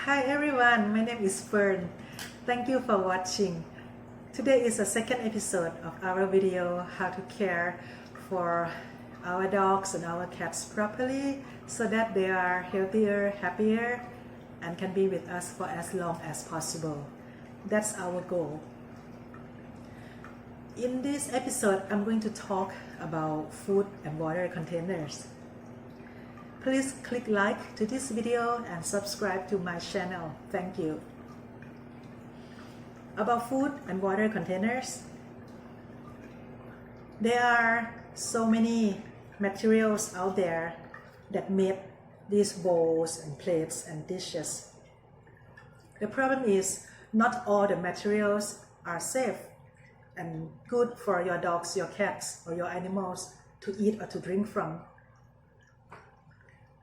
Hi everyone, my name is Fern. Thank you for watching. Today is the second episode of our video how to care for our dogs and our cats properly so that they are healthier, happier, and can be with us for as long as possible. That's our goal. In this episode, I'm going to talk about food and water containers. Please click like to this video and subscribe to my channel. Thank you. About food and water containers, there are so many materials out there that make these bowls and plates and dishes. The problem is not all the materials are safe and good for your dogs, your cats, or your animals to eat or to drink from.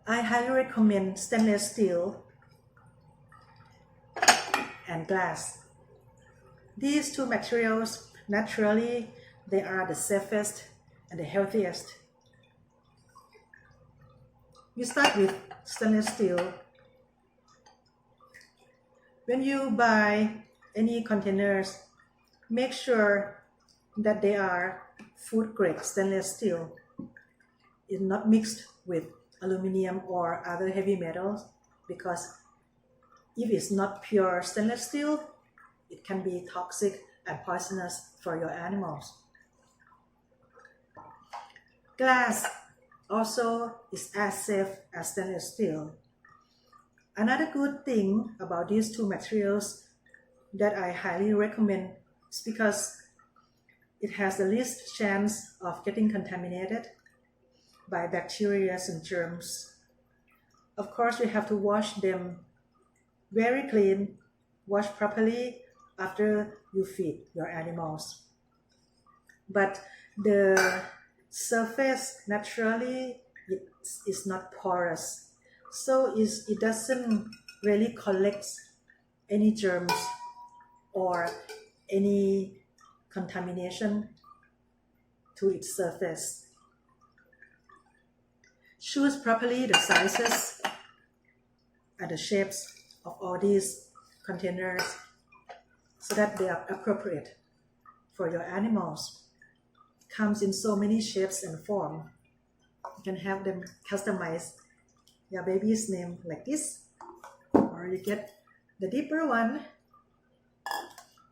I highly recommend stainless steel and glass. These two materials, naturally, they are the safest and the healthiest. We start with stainless steel. When you buy any containers, make sure that they are food grade stainless steel. It's not mixed with aluminum or other heavy metals, because if it's not pure stainless steel, it can be toxic and poisonous for your animals. Glass also is as safe as stainless steel. Another good thing about these two materials that I highly recommend is because it has the least chance of getting contaminated by bacteria and germs. Of course, you have to wash them very clean, wash properly after you feed your animals. But the surface naturally is not porous, so it doesn't really collect any germs or any contamination to its surface. Choose properly the sizes and the shapes of all these containers so that they are appropriate for your animals. It comes in so many shapes and forms. You can have them customize your baby's name like this, or you get the deeper one.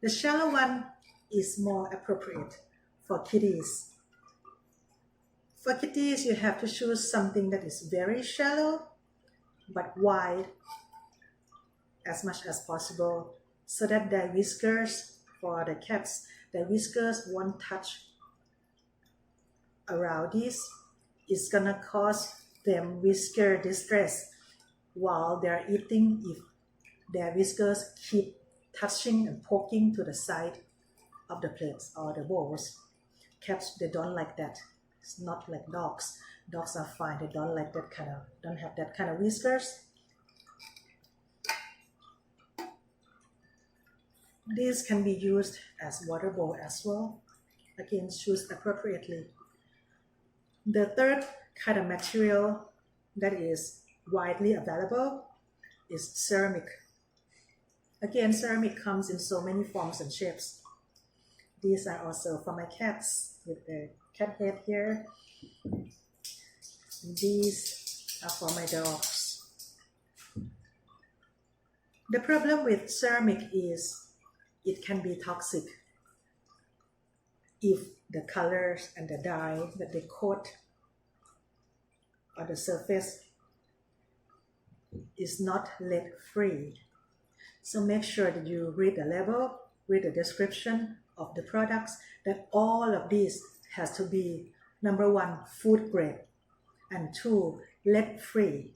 The shallow one is more appropriate for kitties. For kitties, you have to choose something that is very shallow but wide as much as possible, so that their whiskers, for the cats, their whiskers won't touch around this. It's gonna cause them whisker distress while they're eating if their whiskers keep touching and poking to the side of the plates or the bowls. Cats, they don't like that. It's not like dogs. Dogs are fine. They don't like that don't have that kind of whiskers. These can be used as water bowl as well. Again, choose appropriately. The third kind of material that is widely available is ceramic. Again, ceramic comes in so many forms and shapes. These are also for my cats with the cat head here. These are for my dogs. The problem with ceramic is it can be toxic if the colors and the dye that they coat on the surface is not lead free. So make sure that you read the label, read the description of the products, that all of these has to be, number one, food grade, and two, lead free.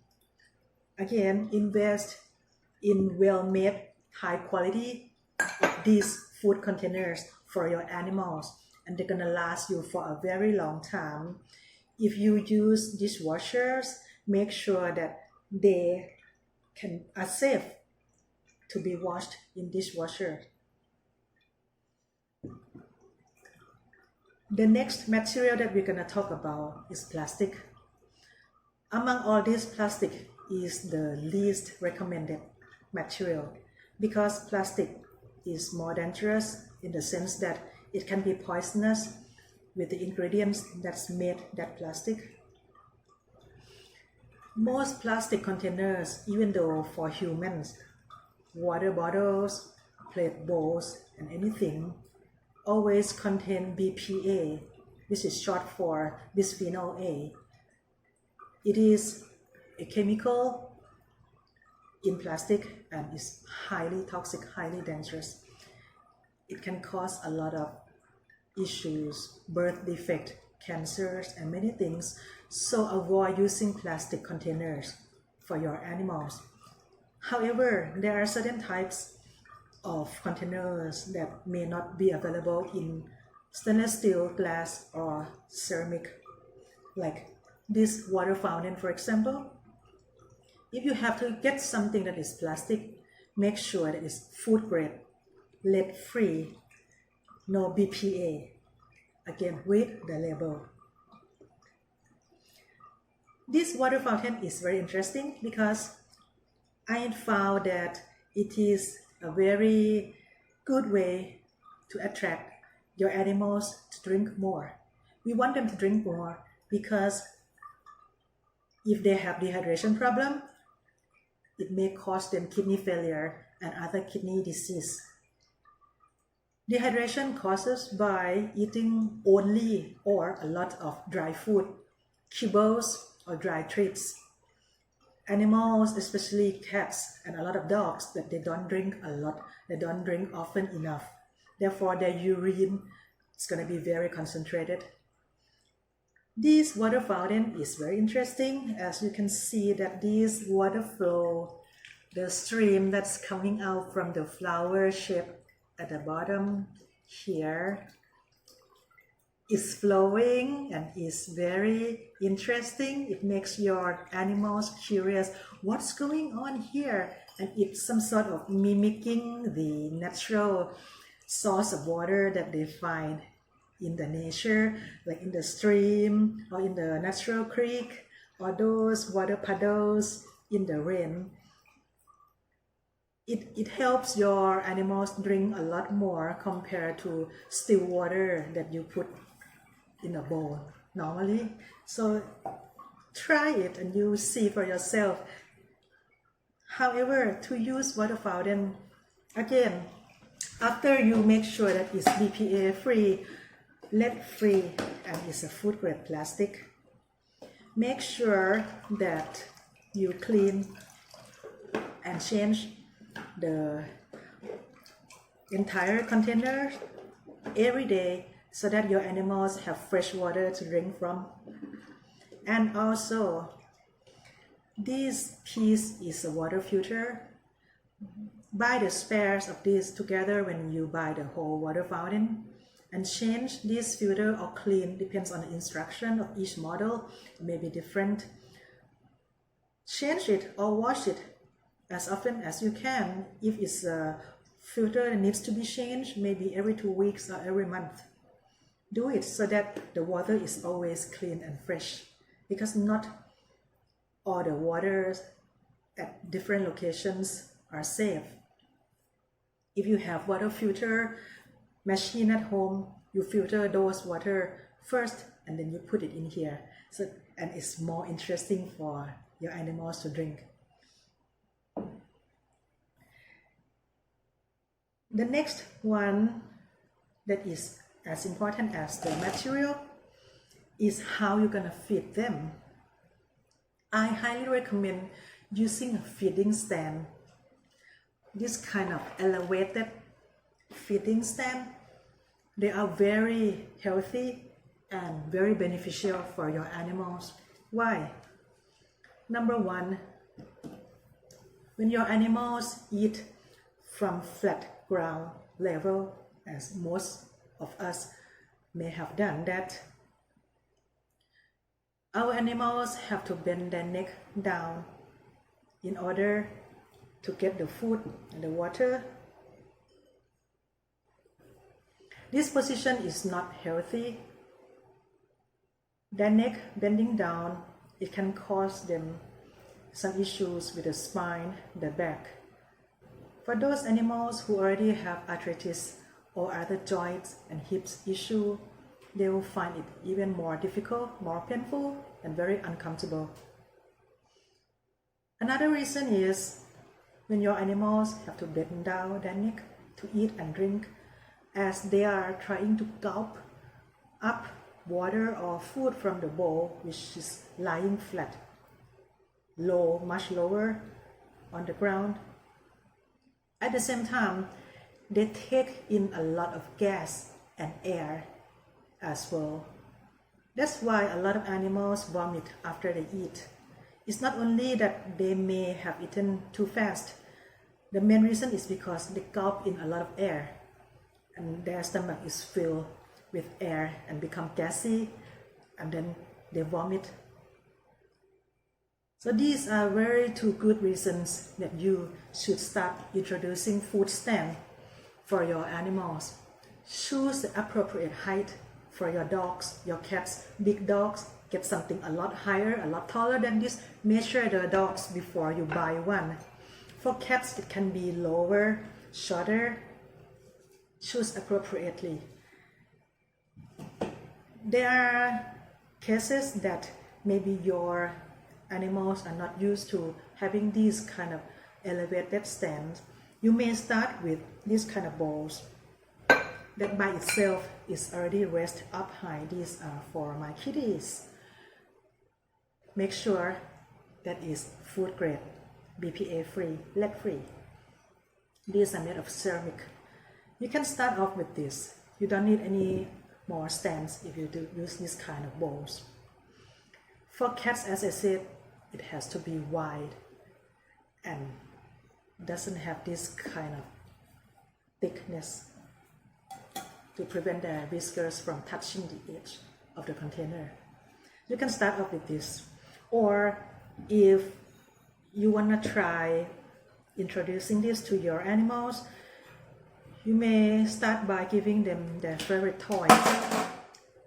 Again, invest in well-made, high quality of these food containers for your animals, and they're gonna last you for a very long time. If you use dishwashers, make sure that they are safe to be washed in dishwasher. The next material that we're gonna talk about is plastic. Among all these, plastic is the least recommended material, because plastic is more dangerous in the sense that it can be poisonous with the ingredients that's made that plastic. Most plastic containers, even though for humans, water bottles, plate bowls, and anything, always contain BPA, which is short for bisphenol A. It is a chemical in plastic and is highly toxic, highly dangerous. It can cause a lot of issues, birth defect, cancers, and many things. So avoid using plastic containers for your animals. However, there are certain types of containers that may not be available in stainless steel, glass, or ceramic, like this water fountain, for example. If you have to get something that is plastic, make sure that it's food grade, lead free, no BPA. Again, read the label. This water fountain is very interesting because I found that it is a very good way to attract your animals to drink more. We want them to drink more because if they have dehydration problem, it may cause them kidney failure and other kidney disease. Dehydration causes by eating only or a lot of dry food, kibbles or dry treats. Animals, especially cats and a lot of dogs, that they don't drink a lot, they don't drink often enough. Therefore, their urine is going to be very concentrated. This water fountain is very interesting. As you can see that this water flow, the stream that's coming out from the flower shape at the bottom here is flowing and is very interesting. It makes your animals curious. What's going on here? And it's some sort of mimicking the natural source of water that they find in the nature, like in the stream or in the natural creek or those water puddles in the rain. It helps your animals drink a lot more compared to still water that you put in a bowl normally. So try it and you see for yourself. However, to use water fountain, again, after you make sure that it's BPA free, lead free, and it's a food grade plastic, make sure that you clean and change the entire container every day so that your animals have fresh water to drink from. And also, this piece is a water filter. Buy the spares of this together when you buy the whole water fountain, and change this filter or clean, depends on the instruction of each model, it may be different. Change it or wash it as often as you can. If it's a filter that needs to be changed, maybe every 2 weeks or every month. Do it so that the water is always clean and fresh, because not all the waters at different locations are safe. If you have water filter machine at home, you filter those water first and then you put it in here, and it's more interesting for your animals to drink. The next one that is as important as the material is how you're gonna feed them. I highly recommend using a feeding stand. This kind of elevated feeding stand, they are very healthy and very beneficial for your animals. Why? Number one, when your animals eat from flat ground level, as most of us may have done that, our animals have to bend their neck down in order to get the food and the water. This position is not healthy. Their neck bending down, it can cause them some issues with the spine, the back. For those animals who already have arthritis or other joints and hips issue, they will find it even more difficult, more painful, and very uncomfortable. Another reason is when your animals have to bend down their neck to eat and drink, as they are trying to gulp up water or food from the bowl, which is lying flat, low, much lower on the ground. At the same time, they take in a lot of gas and air as well. That's why a lot of animals vomit after they eat. It's not only that they may have eaten too fast. The main reason is because they gulp in a lot of air and their stomach is filled with air and become gassy, and then they vomit. So these are very two good reasons that you should start introducing food stand for your animals. Choose the appropriate height for your dogs, your cats. Big dogs, get something a lot higher, a lot taller than this. Measure the dogs before you buy one. For cats, it can be lower, shorter. Choose appropriately. There are cases that maybe your animals are not used to having these kind of elevated stands. You may start with these kind of bowls that by itself is already raised up high. These are for my kitties. Make sure that is food grade, BPA free, lead free. These are made of ceramic. You can start off with this. You don't need any more stands if you do use this kind of bowls. For cats, as I said, it has to be wide and doesn't have this kind of thickness to prevent the whiskers from touching the edge of the container. You can start off with this, or if you want to try introducing this to your animals, you may start by giving them their favorite toys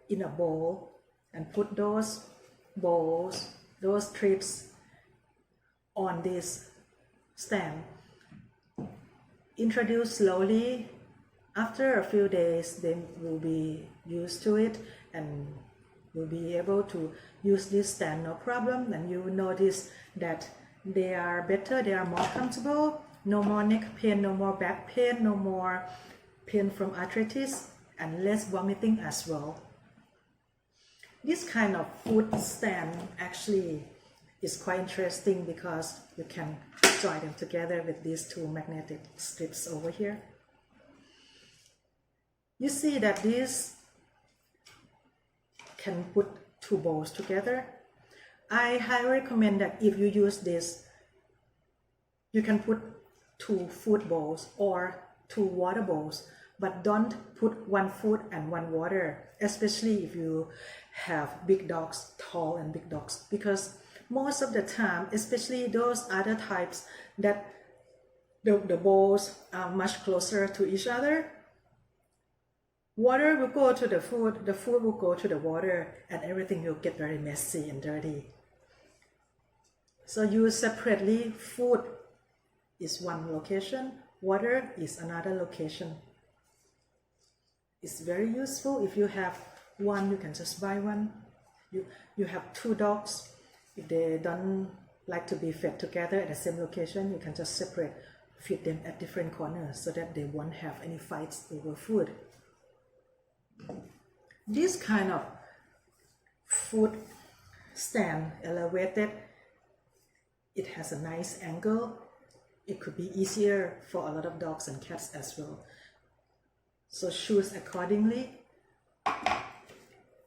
in a bowl and put those bowls, those treats on this stand. Introduce slowly. After a few days, they will be used to it and will be able to use this stand no problem, and you will notice that they are better, they are more comfortable, no more neck pain, no more back pain, no more pain from arthritis, and less vomiting as well. This kind of food stand actually is quite interesting because you can join them together with these two magnetic strips over here. You see that this can put two bowls together. I highly recommend that if you use this, you can put two food bowls or two water bowls, but don't put one food and one water, especially if you have big dogs, tall and big dogs, because most of the time, especially those other types that the bowls are much closer to each other, water will go to the food will go to the water, and everything will get very messy and dirty. So use separately. Food is one location, water is another location. It's very useful. If you have one, you can just buy one. You have two dogs. If they don't like to be fed together at the same location, you can just separate, feed them at different corners so that they won't have any fights over food. This kind of food stand, elevated, it has a nice angle. It could be easier for a lot of dogs and cats as well. So choose accordingly.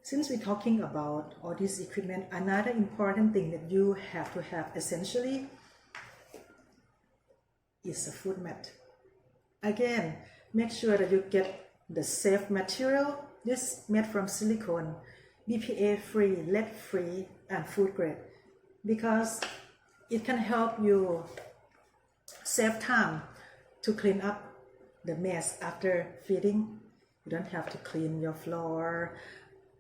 Since we're talking about all this equipment, another important thing that you have to have essentially is a food mat. Again, make sure that you get the safe material. This made from silicone, BPA free, lead free, and food grade, because it can help you save time to clean up the mess after feeding. You don't have to clean your floor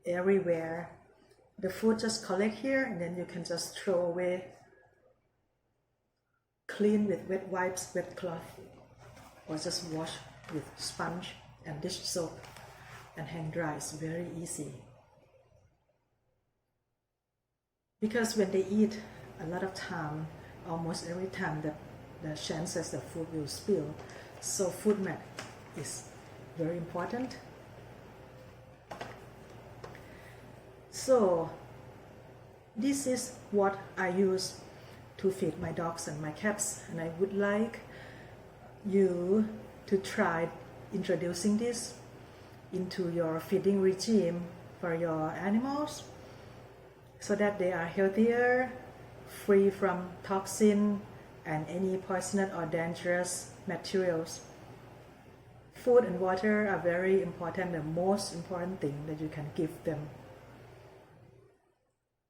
everywhere. The food just collect here, and then you can just throw away, clean with wet wipes, wet cloth. or just wash with sponge and dish soap and hang dry. It's very easy. Because when they eat, a lot of time, almost every time, that the chances that food will spill. So food mat is very important. So this is what I use to feed my dogs and my cats, and I would like you to try introducing this into your feeding regime for your animals so that they are healthier, free from toxin and any poisonous or dangerous materials. Food and water are very important, the most important thing that you can give them.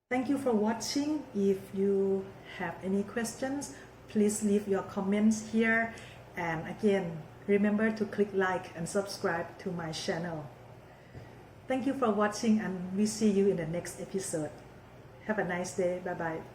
Thank you for watching. If you have any questions, please leave your comments here. And again, remember to click like and subscribe to my channel. Thank you for watching, and we see you in the next episode. Have a nice day. Bye bye.